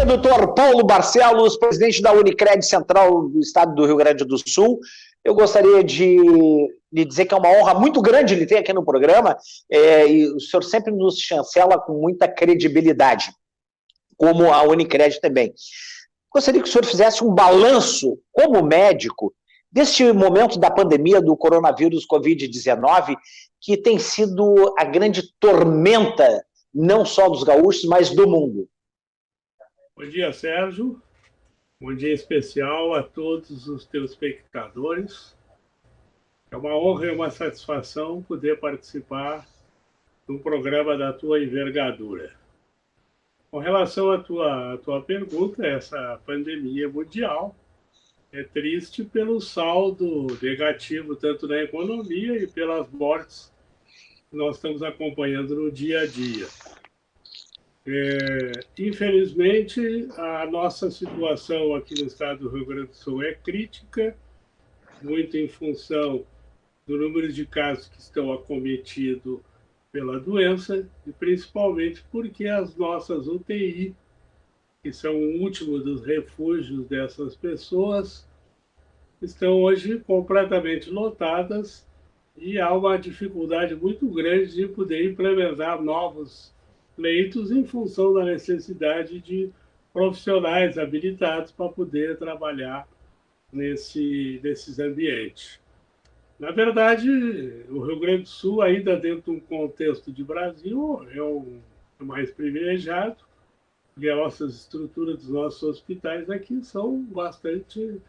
doutor Paulo Barcelos, presidente da Unicred Central do Estado do Rio Grande do Sul. Eu gostaria de lhe dizer que é uma honra muito grande lhe ter aqui no programa, e o senhor sempre nos chancela com muita credibilidade, como a Unicred também. Gostaria que o senhor fizesse um balanço, como médico, deste momento da pandemia do coronavírus Covid-19, que tem sido a grande tormenta, não só dos gaúchos, mas do mundo. Bom dia, Sérgio. Bom dia especial a todos os telespectadores. É uma honra e uma satisfação poder participar de um programa da tua envergadura. Com relação à tua pergunta, essa pandemia mundial é triste pelo saldo negativo, tanto na economia e pelas mortes que nós estamos acompanhando no dia a dia. Infelizmente, a nossa situação aqui no estado do Rio Grande do Sul é crítica, muito em função do número de casos que estão acometidos pela doença e principalmente porque as nossas UTI, que são o último dos refúgios dessas pessoas, estão hoje completamente lotadas e há uma dificuldade muito grande de poder implementar novos leitos em função da necessidade de profissionais habilitados para poder trabalhar nesses ambientes. Na verdade, o Rio Grande do Sul, ainda dentro de um contexto de Brasil, é o mais privilegiado, e as nossas estruturas dos nossos hospitais aqui são bastante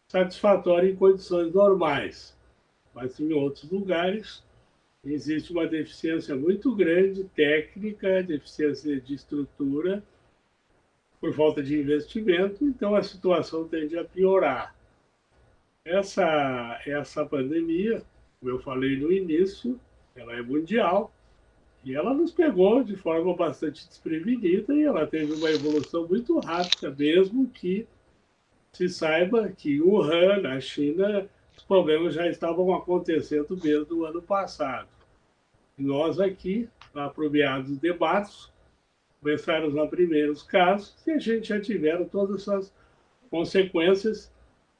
satisfatórias em condições normais. Mas em outros lugares existe uma deficiência muito grande, técnica, deficiência de estrutura, por falta de investimento, então a situação tende a piorar. Essa pandemia, como eu falei no início, ela é mundial e ela nos pegou de forma bastante desprevenida e ela teve uma evolução muito rápida, mesmo que se saiba que em Wuhan, na China, os problemas já estavam acontecendo desde o ano passado. E nós aqui, lá para o meados de março, começaram os primeiros casos e a gente já tiveram todas essas consequências.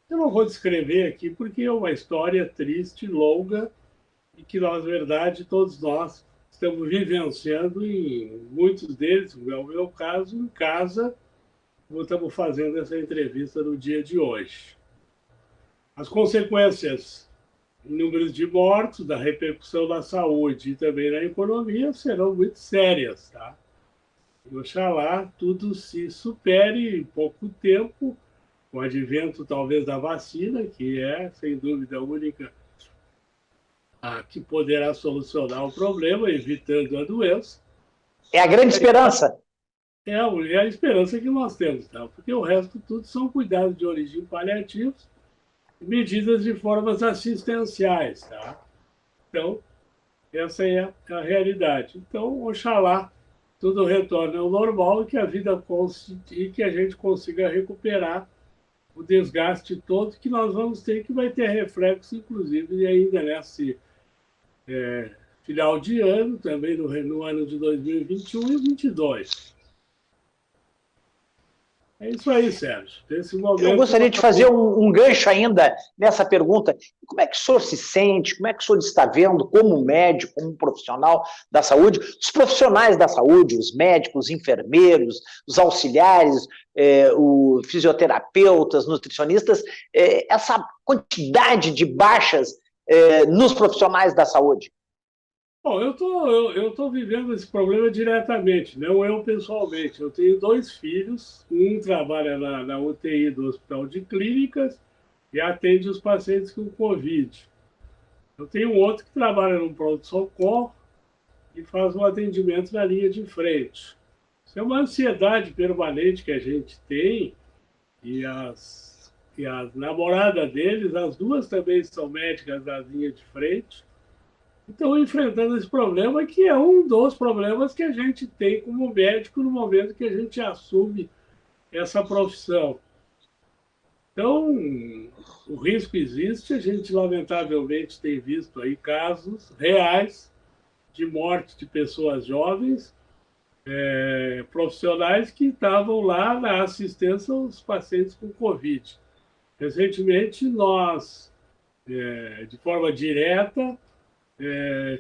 Eu não vou descrever aqui porque é uma história triste, longa, e que, na verdade, todos nós estamos vivenciando, e muitos deles, como é o meu caso, em casa, como estamos fazendo essa entrevista no dia de hoje. As consequências em números de mortos, da repercussão na saúde e também na economia serão muito sérias, tá? E oxalá tudo se supere em pouco tempo, com o advento talvez da vacina, que é, sem dúvida, a única que poderá solucionar o problema, evitando a doença. É a grande esperança. É a esperança que nós temos, tá? Porque o resto tudo são cuidados de origem paliativos, medidas de formas assistenciais, tá? Então, essa é a realidade. Então, oxalá tudo retorne ao normal e que a gente consiga recuperar o desgaste todo que nós vamos ter, que vai ter reflexo, inclusive, ainda nesse final de ano, também no ano de 2021 e 2022. É isso aí, Sérgio. Nesse momento, eu gostaria de fazer um gancho ainda nessa pergunta. Como é que o senhor se sente? Como é que o senhor está vendo, como médico, como profissional da saúde, os profissionais da saúde, os médicos, os enfermeiros, os auxiliares, os fisioterapeutas, nutricionistas, essa quantidade de baixas nos profissionais da saúde? Bom, eu tô vivendo esse problema diretamente, não eu pessoalmente. Eu tenho 2 filhos, um trabalha na UTI do Hospital de Clínicas e atende os pacientes com Covid. Eu tenho um outro que trabalha no pronto-socorro e faz um atendimento na linha de frente. Isso é uma ansiedade permanente que a gente tem e a namorada deles, as duas também são médicas da linha de frente. Estão enfrentando esse problema, que é um dos problemas que a gente tem como médico no momento que a gente assume essa profissão. Então, o risco existe, a gente lamentavelmente tem visto aí casos reais de morte de pessoas jovens, profissionais que estavam lá na assistência aos pacientes com Covid. Recentemente, nós, de forma direta,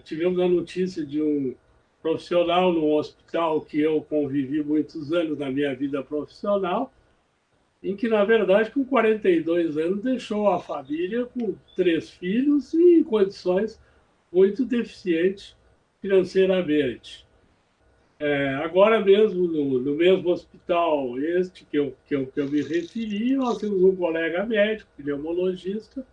tivemos a notícia de um profissional no hospital que eu convivi muitos anos na minha vida profissional, em que, na verdade, com 42 anos, deixou a família com 3 filhos e em condições muito deficientes financeiramente. Agora mesmo, no mesmo hospital que eu me referi, nós temos um colega médico, pneumologista,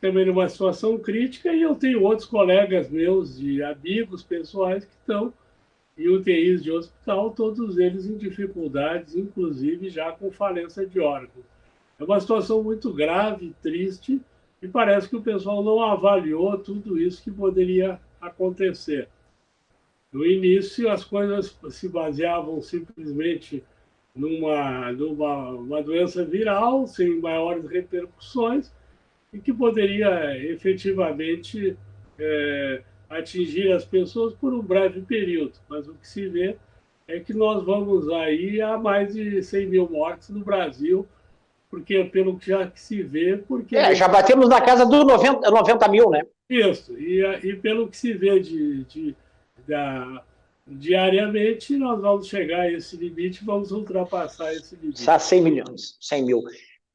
também numa situação crítica, e eu tenho outros colegas meus, de amigos pessoais, que estão em UTIs de hospital, todos eles em dificuldades, inclusive já com falência de órgãos. É uma situação muito grave, triste, e parece que o pessoal não avaliou tudo isso que poderia acontecer. No início, as coisas se baseavam simplesmente numa doença viral, sem maiores repercussões, e que poderia efetivamente atingir as pessoas por um breve período. Mas o que se vê é que nós vamos aí a mais de 100 mil mortes no Brasil, porque pelo que já se vê... Já batemos na casa dos 90 mil, né? Isso, e pelo que se vê diariamente, nós vamos chegar a esse limite, vamos ultrapassar esse limite. Está 100 milhões, 100 mil.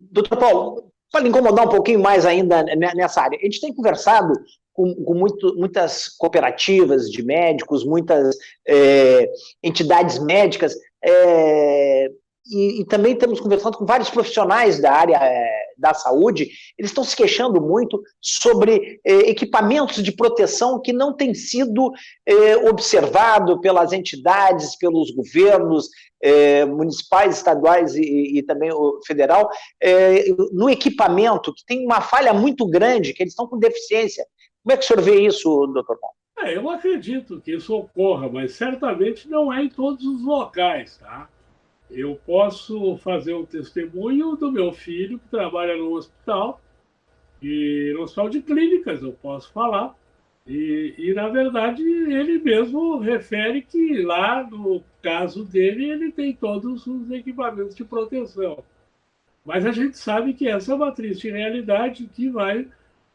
Doutor Paulo, para incomodar um pouquinho mais ainda nessa área, a gente tem conversado com muitas cooperativas de médicos, muitas entidades médicas, e também estamos conversando com vários profissionais da área da saúde. Eles estão se queixando muito sobre equipamentos de proteção que não têm sido observados pelas entidades, pelos governos municipais, estaduais e também o federal, no equipamento, que tem uma falha muito grande, que eles estão com deficiência. Como é que o senhor vê isso, doutor Paulo? Eu acredito que isso ocorra, mas certamente não é em todos os locais, tá? Eu posso fazer um testemunho do meu filho, que trabalha no hospital, e no hospital de clínicas, eu posso falar. E, na verdade, ele mesmo refere que lá, no caso dele, ele tem todos os equipamentos de proteção. Mas a gente sabe que essa é uma triste realidade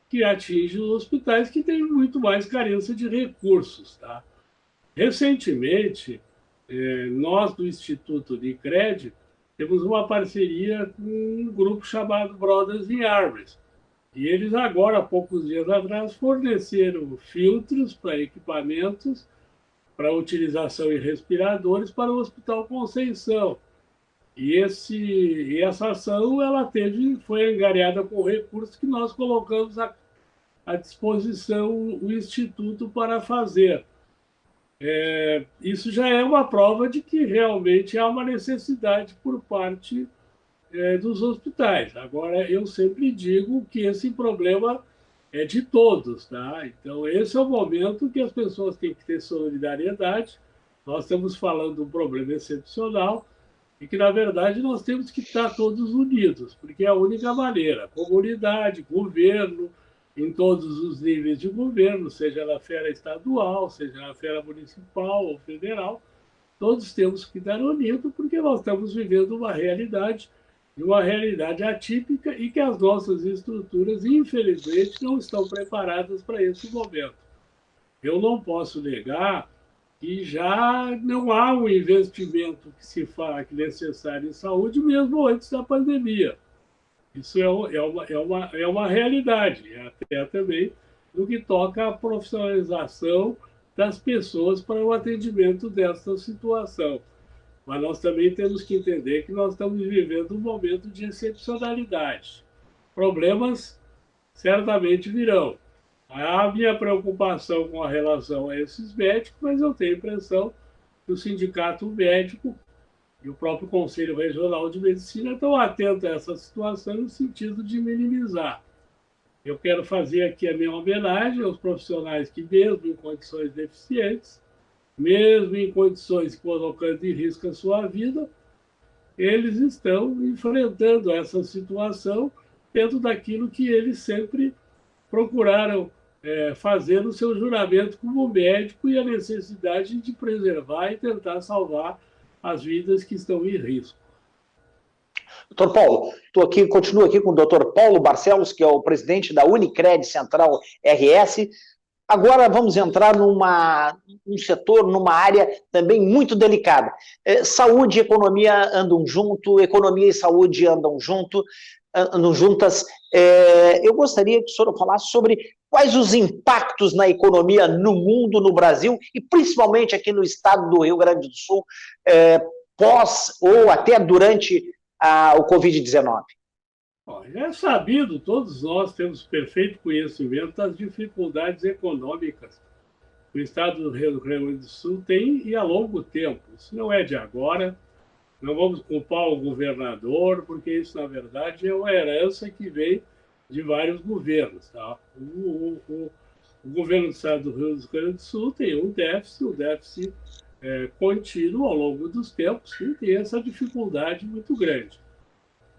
que atinge os hospitais que têm muito mais carência de recursos, tá? Recentemente, nós do Instituto Unicred temos uma parceria com um grupo chamado Brothers in Arms. E eles agora, há poucos dias atrás, forneceram filtros para equipamentos para utilização em respiradores para o Hospital Conceição. E essa ação foi angariada com recursos que nós colocamos à disposição o Instituto para fazer. Isso já é uma prova de que realmente há uma necessidade por parte dos hospitais. Agora, eu sempre digo que esse problema é de todos, tá? Então, esse é o momento que as pessoas têm que ter solidariedade. Nós estamos falando de um problema excepcional e que, na verdade, nós temos que estar todos unidos, porque é a única maneira. Comunidade, governo, em todos os níveis de governo, seja na esfera estadual, seja na esfera municipal ou federal, todos temos que estar unidos, porque nós estamos vivendo uma realidade atípica e que as nossas estruturas, infelizmente, não estão preparadas para esse momento. Eu não posso negar que já não há um investimento que se fala que é necessário em saúde, mesmo antes da pandemia. Isso é uma realidade, até também no que toca à profissionalização das pessoas para o atendimento dessa situação. Mas nós também temos que entender que nós estamos vivendo um momento de excepcionalidade. Problemas certamente virão. A minha preocupação com a relação a esses médicos, mas eu tenho a impressão que o sindicato médico e o próprio Conselho Regional de Medicina estão atentos a essa situação no sentido de minimizar. Eu quero fazer aqui a minha homenagem aos profissionais que, mesmo em condições deficientes, mesmo em condições colocando em risco a sua vida, eles estão enfrentando essa situação dentro daquilo que eles sempre procuraram fazer o seu juramento como médico e a necessidade de preservar e tentar salvar as vidas que estão em risco. Doutor Paulo, continuo aqui com o doutor Paulo Barcelos, que é o presidente da Unicred Central RS. Agora vamos entrar num setor, numa área também muito delicada. Saúde e economia andam junto, economia e saúde andam juntas. Eu gostaria que o senhor falasse sobre quais os impactos na economia no mundo, no Brasil, e principalmente aqui no estado do Rio Grande do Sul, pós ou até durante o Covid-19. É sabido, todos nós temos perfeito conhecimento das dificuldades econômicas que o estado do Rio Grande do Sul tem e há longo tempo. Isso não é de agora, não vamos culpar o governador, porque isso, na verdade, é uma herança que vem de vários governos. Tá? O governo do estado do Rio Grande do Sul tem um déficit contínuo ao longo dos tempos e tem essa dificuldade muito grande.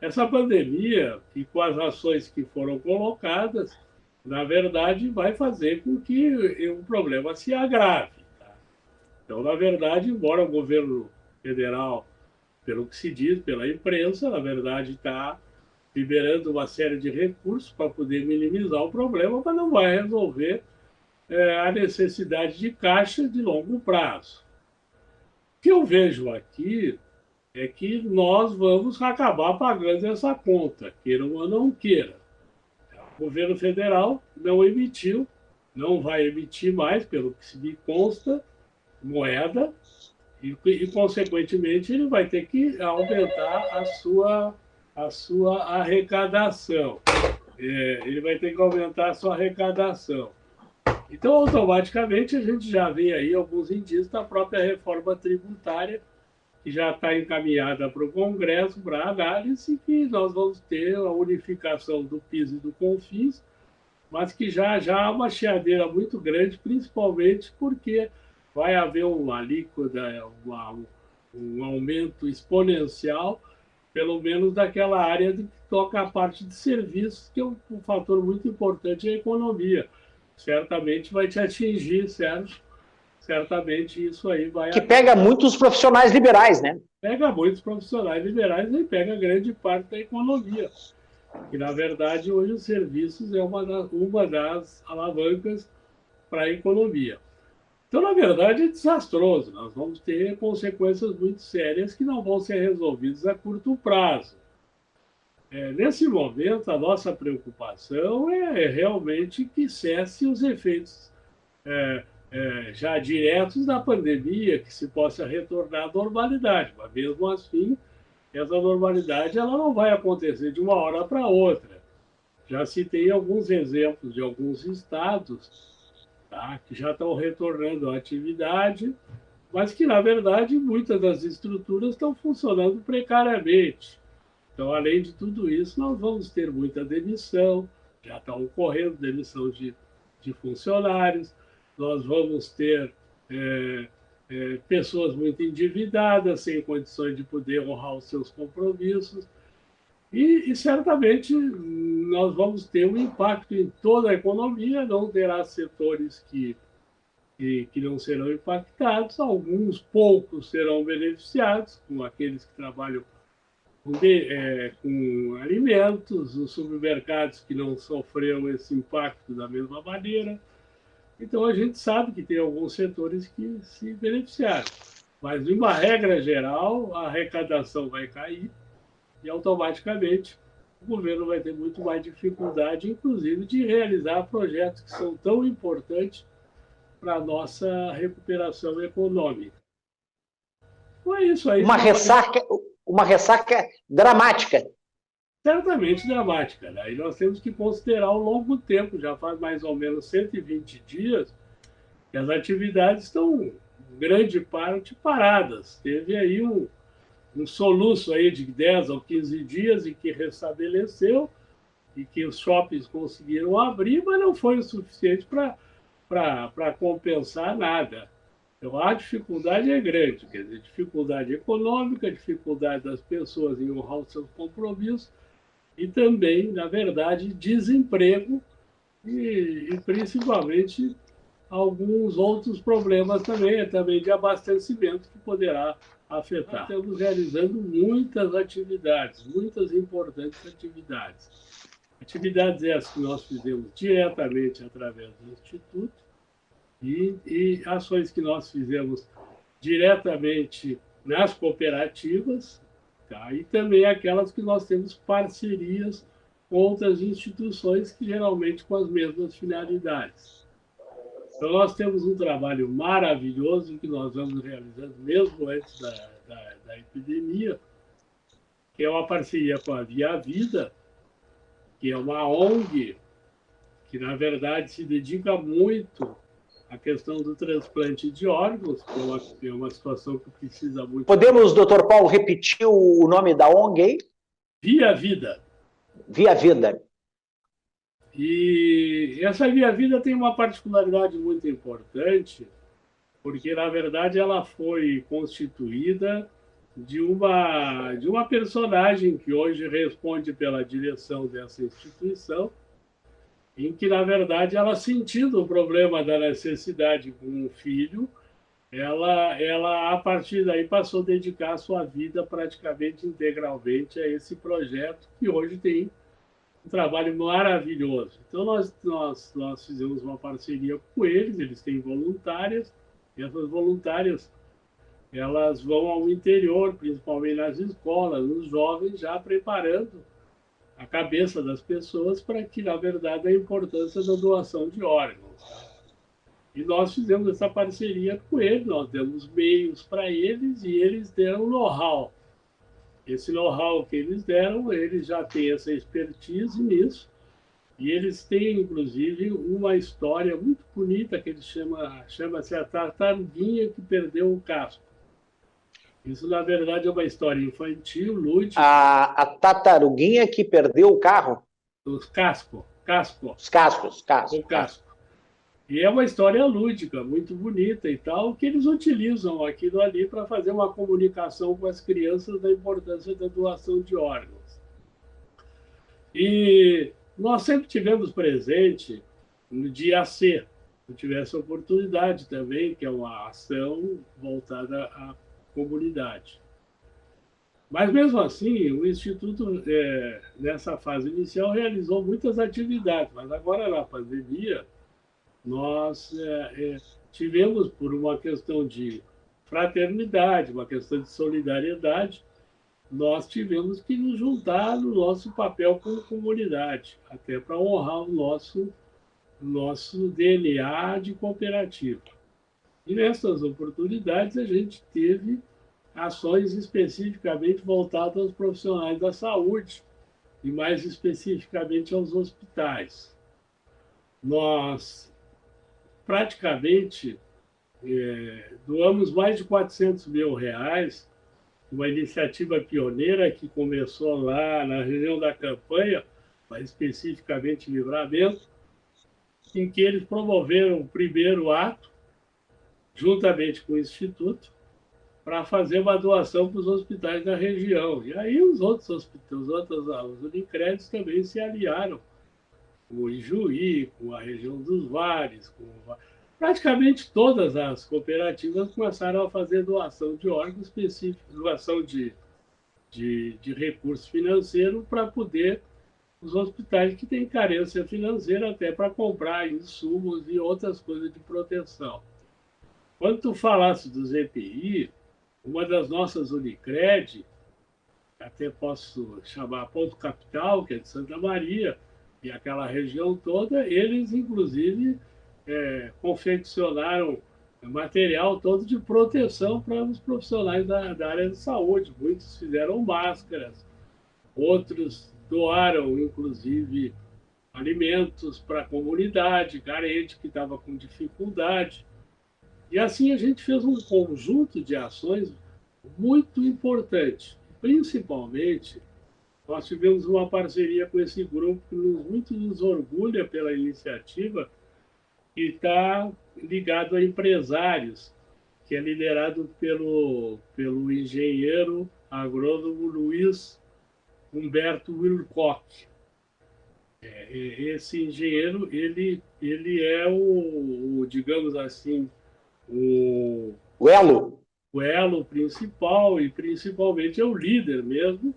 Essa pandemia, e com as ações que foram colocadas, na verdade, vai fazer com que o problema se agrave. Tá? Então, na verdade, embora o governo federal, pelo que se diz pela imprensa, na verdade, está liberando uma série de recursos para poder minimizar o problema, mas não vai resolver a necessidade de caixa de longo prazo. O que eu vejo aqui é que nós vamos acabar pagando essa conta, queiram ou não queira. O governo federal não emitiu, não vai emitir mais, pelo que se me consta, moeda, e consequentemente, ele vai ter que aumentar a sua arrecadação. Ele vai ter que aumentar a sua arrecadação. Então, automaticamente, a gente já vê aí alguns indícios da própria reforma tributária, que já está encaminhada para o Congresso para análise, que nós vamos ter a unificação do PIS e do CONFINS, mas que já há uma chiadeira muito grande, principalmente porque vai haver uma alíquota, um aumento exponencial, pelo menos daquela área que toca a parte de serviços, que é um fator muito importante na economia. Certamente vai te atingir, Sérgio. Certamente isso aí vai... Que pega muitos profissionais liberais, né? Pega muitos profissionais liberais e pega grande parte da economia. E, na verdade, hoje os serviços é uma das alavancas para a economia. Então, na verdade, é desastroso. Nós vamos ter consequências muito sérias que não vão ser resolvidas a curto prazo. Nesse momento, a nossa preocupação é realmente que cesse os efeitos já diretos da pandemia, que se possa retornar à normalidade. Mas, mesmo assim, essa normalidade ela não vai acontecer de uma hora para outra. Já se tem alguns exemplos de alguns estados, tá, que já estão retornando à atividade, mas que, na verdade, muitas das estruturas estão funcionando precariamente. Então, além de tudo isso, nós vamos ter muita demissão, já está ocorrendo demissão de funcionários, nós vamos ter pessoas muito endividadas, sem condições de poder honrar os seus compromissos, e certamente nós vamos ter um impacto em toda a economia, não terá setores que não serão impactados, alguns poucos serão beneficiados, como aqueles que trabalham com alimentos, os supermercados que não sofreram esse impacto da mesma maneira. Então, a gente sabe que tem alguns setores que se beneficiaram. Mas, de uma regra geral, a arrecadação vai cair e, automaticamente, o governo vai ter muito mais dificuldade, inclusive, de realizar projetos que são tão importantes para a nossa recuperação econômica. Então, é isso aí. Uma ressaca dramática. Certamente dramática, né? E nós temos que considerar o longo tempo, já faz mais ou menos 120 dias que as atividades estão, grande parte, paradas. Teve aí um soluço aí de 10 ou 15 dias em que restabeleceu e que os shoppings conseguiram abrir, mas não foi o suficiente para compensar nada. Então, a dificuldade é grande, quer dizer, dificuldade econômica, dificuldade das pessoas em honrar os seus compromissos, e também, na verdade, desemprego e principalmente alguns outros problemas também de abastecimento que poderá afetar. Nós estamos realizando muitas atividades, muitas importantes atividades. Atividades essas que nós fizemos diretamente através do Instituto e ações que nós fizemos diretamente nas cooperativas, tá? E também aquelas que nós temos parcerias com outras instituições que geralmente com as mesmas finalidades. Então, nós temos um trabalho maravilhoso que nós vamos realizando mesmo antes da epidemia, que é uma parceria com a Via Vida, que é uma ONG que, na verdade, se dedica muito à questão do transplante de órgãos, que é uma situação que precisa muito. Podemos, doutor Paulo, repetir o nome da ONG aí? Via Vida. Via Vida. E essa Via Vida tem uma particularidade muito importante, porque, na verdade, ela foi constituída de uma personagem que hoje responde pela direção dessa instituição, em que, na verdade, ela, sentindo o problema da necessidade com um filho, ela, a partir daí, passou a dedicar a sua vida praticamente integralmente a esse projeto, que hoje tem um trabalho maravilhoso. Então, nós fizemos uma parceria com eles têm voluntárias, e essas voluntárias elas vão ao interior, principalmente nas escolas, nos jovens, já preparando a cabeça das pessoas para que, na verdade, a importância da doação de órgãos. Tá? E nós fizemos essa parceria com eles, nós demos meios para eles e eles deram know-how. Esse know-how que eles deram, eles já têm essa expertise nisso, e eles têm, inclusive, uma história muito bonita que eles chama-se A Tartaruguinha que Perdeu o Casco. Isso, na verdade, é uma história infantil, lúdica. A tartaruguinha que perdeu o carro? Os casco. Os cascos. O casco. E é uma história lúdica, muito bonita e tal, que eles utilizam aquilo ali para fazer uma comunicação com as crianças da importância da doação de órgãos. E nós sempre tivemos presente no dia C, se tivesse oportunidade também, que é uma ação voltada à comunidade. Mas, mesmo assim, o Instituto, nessa fase inicial, realizou muitas atividades, mas agora, na pandemia, nós tivemos, por uma questão de fraternidade, uma questão de solidariedade, nós tivemos que nos juntar no nosso papel como comunidade, até para honrar o nosso DNA de cooperativa. E nessas oportunidades a gente teve ações especificamente voltadas aos profissionais da saúde e mais especificamente aos hospitais. Nós praticamente doamos mais de R$400 mil, uma iniciativa pioneira que começou lá na região da Campanha, mas especificamente em Livramento, em que eles promoveram o primeiro ato, juntamente com o Instituto, para fazer uma doação para os hospitais da região. E aí os outros hospitais, os Unicredes também se aliaram, com o Ijuí, com a região dos Vales, praticamente todas as cooperativas começaram a fazer doação de órgãos específicos, doação de recurso financeiro para poder os hospitais que têm carência financeira até para comprar insumos e outras coisas de proteção. Quando tu falasse dos EPI, uma das nossas Unicred, até posso chamar Ponto Capital, que é de Santa Maria, e aquela região toda, eles, inclusive, confeccionaram material todo de proteção para os profissionais da área de saúde. Muitos fizeram máscaras, outros doaram, inclusive, alimentos para a comunidade carente que estava com dificuldade. E assim a gente fez um conjunto de ações muito importante. Principalmente, nós tivemos uma parceria com esse grupo que muito nos orgulha pela iniciativa, que está ligado a empresários, que é liderado pelo engenheiro agrônomo Luiz Humberto Wilcock. Esse engenheiro, ele é digamos assim, o, O elo? o elo principal e principalmente é o líder mesmo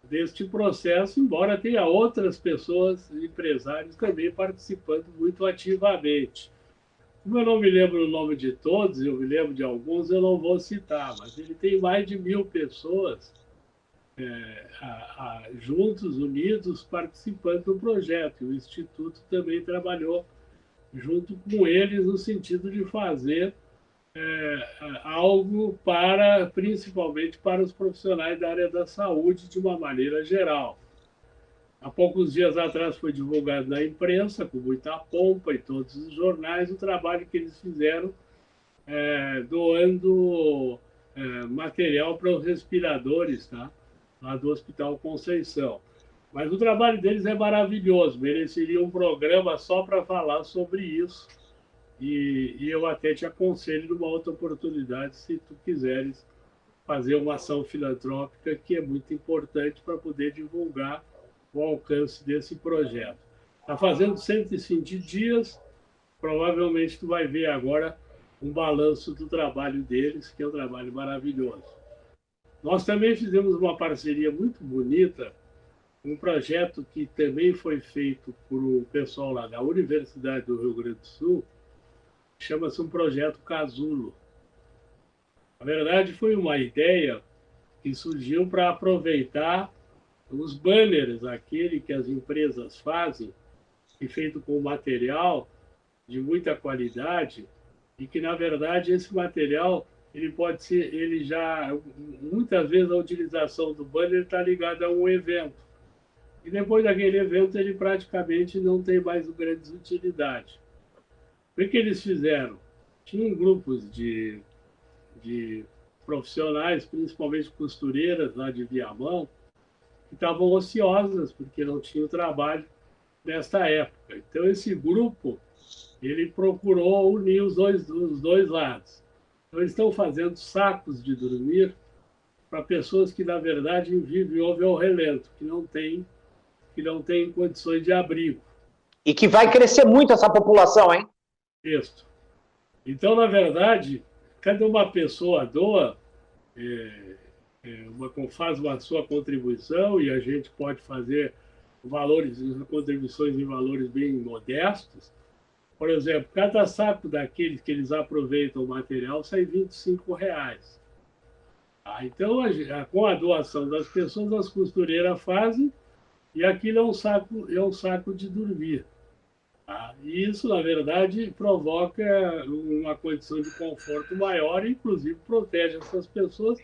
deste processo, embora tenha outras pessoas, empresários também participando muito ativamente. Como eu não me lembro o nome de todos, eu me lembro de alguns, eu não vou citar, mas ele tem mais de 1.000 pessoas juntos, unidos, participando do projeto. O Instituto também trabalhou junto com eles no sentido de fazer algo principalmente para os profissionais da área da saúde de uma maneira geral. Há poucos dias atrás foi divulgado na imprensa, com muita pompa em todos os jornais, o trabalho que eles fizeram doando material para os respiradores, tá? Lá do Hospital Conceição. Mas o trabalho deles é maravilhoso, mereceria um programa só para falar sobre isso. E eu até te aconselho numa outra oportunidade, se tu quiseres fazer uma ação filantrópica, que é muito importante para poder divulgar o alcance desse projeto. Está fazendo 105 dias, provavelmente tu vai ver agora um balanço do trabalho deles, que é um trabalho maravilhoso. Nós também fizemos uma parceria muito bonita, um projeto que também foi feito por um pessoal lá da Universidade do Rio Grande do Sul, chama-se um projeto Casulo. Na verdade, foi uma ideia que surgiu para aproveitar os banners, aquele que as empresas fazem, e feito com material de muita qualidade, e que, na verdade, esse material, ele pode ser, muitas vezes a utilização do banner está ligada a um evento. E depois daquele evento, ele praticamente não tem mais grande utilidade. O que eles fizeram? Tinham grupos de profissionais, principalmente costureiras lá de Viamão, que estavam ociosas, porque não tinham trabalho nesta época. Então, esse grupo, ele procurou unir os dois lados. Então, eles estão fazendo sacos de dormir para pessoas que, na verdade, vivem ao relento, que não têm condições de abrigo. E que vai crescer muito essa população, hein? Isso. Então, na verdade, cada uma pessoa doa, faz a sua contribuição, e a gente pode fazer contribuições em valores bem modestos. Por exemplo, cada saco daqueles que eles aproveitam o material sai R$25. Então, com a doação das pessoas, as costureiras fazem, e aquilo é um saco de dormir. E isso, na verdade, provoca uma condição de conforto maior e, inclusive, protege essas pessoas,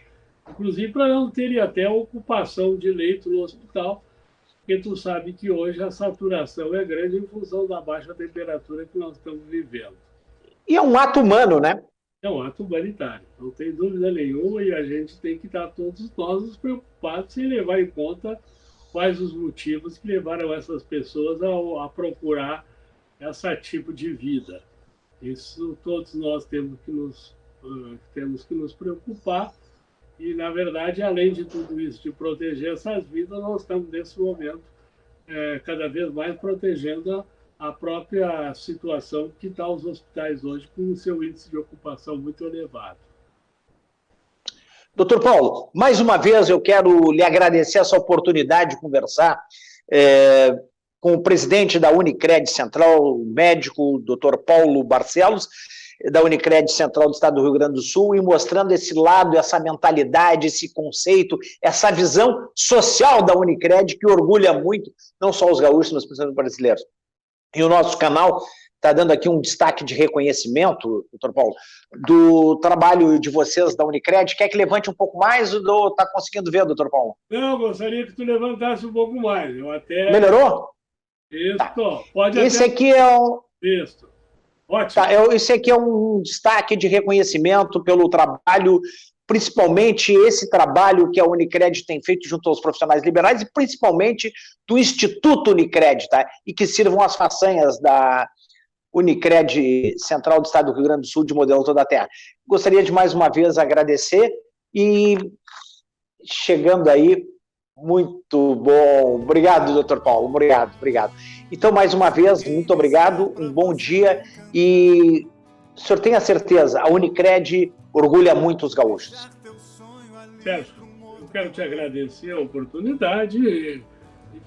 inclusive para não terem até ocupação de leito no hospital, porque tu sabe que hoje a saturação é grande em função da baixa temperatura que nós estamos vivendo. E é um ato humano, né? É um ato humanitário, não tem dúvida nenhuma, e a gente tem que estar todos nós preocupados em levar em conta quais os motivos que levaram essas pessoas a procurar esse tipo de vida. Isso todos nós temos que nos preocupar, e, na verdade, além de tudo isso, de proteger essas vidas, nós estamos, nesse momento, cada vez mais protegendo a própria situação que está os hospitais hoje, com o seu índice de ocupação muito elevado. Doutor Paulo, mais uma vez eu quero lhe agradecer essa oportunidade de conversar com o presidente da Unicred Central, o médico, doutor Paulo Barcelos, da Unicred Central do Estado do Rio Grande do Sul, e mostrando esse lado, essa mentalidade, esse conceito, essa visão social da Unicred, que orgulha muito, não só os gaúchos, mas principalmente os brasileiros. E o nosso canal está dando aqui um destaque de reconhecimento, doutor Paulo, do trabalho de vocês da Unicred. Quer que levante um pouco mais ou está conseguindo ver, doutor Paulo? Não, gostaria que tu levantasse um pouco mais. Eu até... Melhorou? Isso, tá. Pode esse até... aqui é um... Isso. Ótimo. Tá, esse aqui é um destaque de reconhecimento pelo trabalho, principalmente esse trabalho que a Unicred tem feito junto aos profissionais liberais e principalmente do Instituto Unicred, tá? E que sirvam as façanhas da Unicred Central do Estado do Rio Grande do Sul de modelo toda a terra. Gostaria de mais uma vez agradecer e chegando aí, muito bom. Obrigado, doutor Paulo, obrigado. Então, mais uma vez, muito obrigado, um bom dia e o senhor tem a certeza, a Unicred orgulha muito os gaúchos. Sérgio, eu quero te agradecer a oportunidade e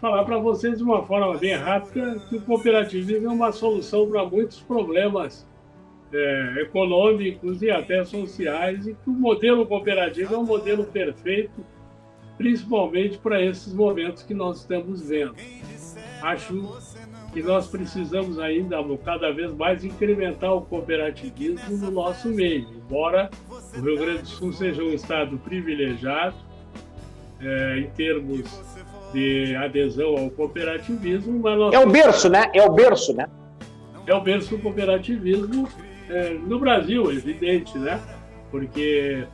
falar para vocês de uma forma bem rápida que o cooperativismo é uma solução para muitos problemas econômicos e até sociais, e que o modelo cooperativo é um modelo perfeito, principalmente para esses momentos que nós estamos vendo. Acho que nós precisamos ainda cada vez mais incrementar o cooperativismo no nosso meio, embora o Rio Grande do Sul seja um estado privilegiado em termos de adesão ao cooperativismo, mas nós... É o berço, né? É o berço, né? É o berço do cooperativismo no Brasil, evidente, né? Porque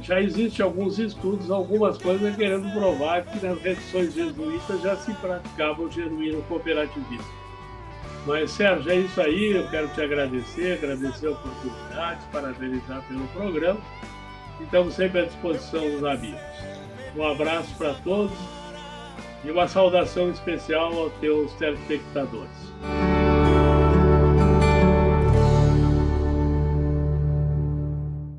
já existem alguns estudos, algumas coisas querendo provar que nas reduções jesuítas já se praticava o genuíno cooperativismo. Mas, Sérgio, é isso aí. Eu quero te agradecer a oportunidade, parabenizar pelo programa. E estamos sempre à disposição dos amigos. Um abraço para todos e uma saudação especial aos teus telespectadores.